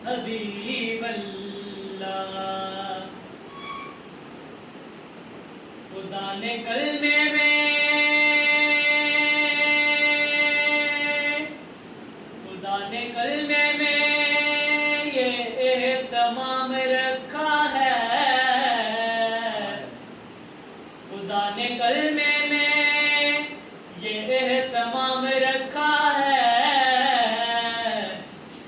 حبیب اللہ. خدا نے کلمے میں یہ اہتمام رکھا ہے. خدا نے کلمے میں یہ اہتمام رکھا ہے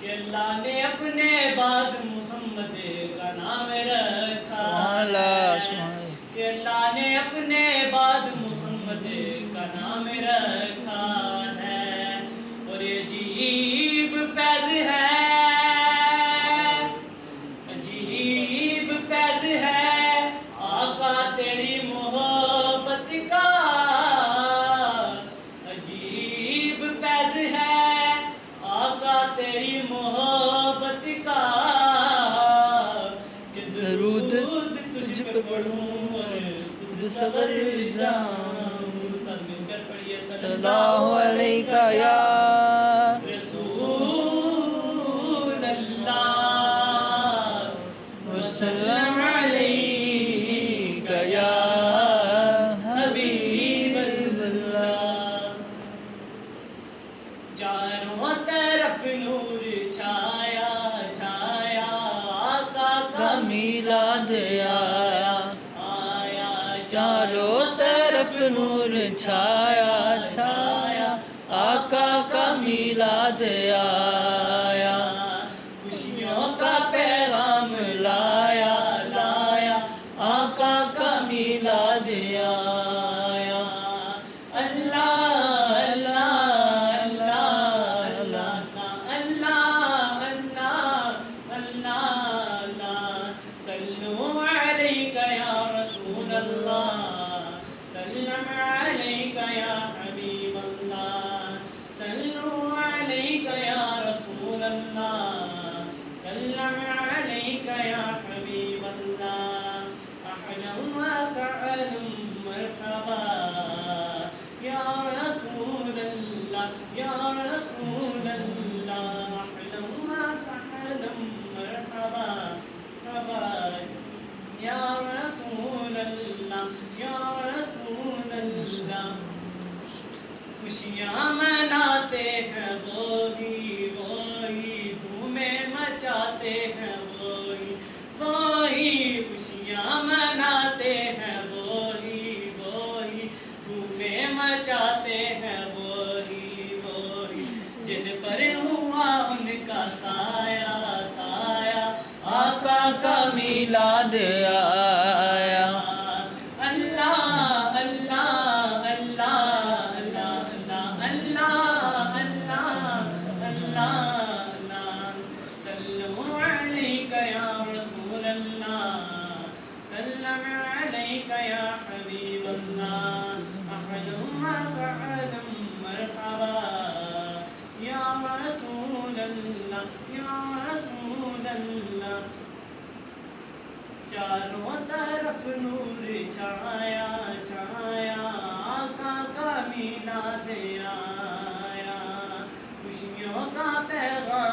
کہ اللہ نے اپنے بعد محمد کا نام رکھا ہے. کہ اللہ نے اپنے بعد محمد کا نام رکھا ہے. اور یہ عجیب فیض ہے، عجیب فیض ہے آقا تیری محبت کا. عجیب فیض ہے آقا تیری محبت کا کہ درود تجھ پہ پڑھوں اور خود صبر جاؤں. سب مل کر پڑھیے صلی اللہ علیہ یا رسول اللہ وسلم علیک یا حبیب اللہ. چاروں طرف نور چھایا چھایا آقا کا میلاد آیا آیا. چاروں طرف نور چھایا چھایا آقا کا میلاد آیا. خوشیوں کا پیغام لایا لایا آقا کا میلاد آیا. اللہ اللہ اللہ اللہ اللہ اللہ اللہ. صلو علیک یا رسول اللہ، سلم علیک یا حبیب اللہ. صلو علیک یا رسول اللہ، سلم علیک یا حبیب اللہ. اہلا وسہلا مرحبا یا رسول اللہ یا رسول اللہ. اہلا وسہلا مرحبا مرحبا یا رسول اللہ یا رسول اللہ. خوشیاں مناتے ہیں وہی وہی، دھومیں مچاتے ہیں وہی وہی. خوشیاں مناتے ہیں وہی وہی، دھومیں مچاتے ہیں وہی وہی. جن پر ہوا ان کا سایہ سایہ آقا کا میلاد آیا. اللہ اللہ اللہ اللہ اللہ اللہ اللہ. صلو علیک یا رسول اللہ، سلم علیک یا حبیب اللہ. اہلا وسہلا مرحبا یا رسول اللہ یا رسول اللہ. چاروں طرف نور چھایا چھایا آقا کا میلاد آیا. خوشیوں کا پیغام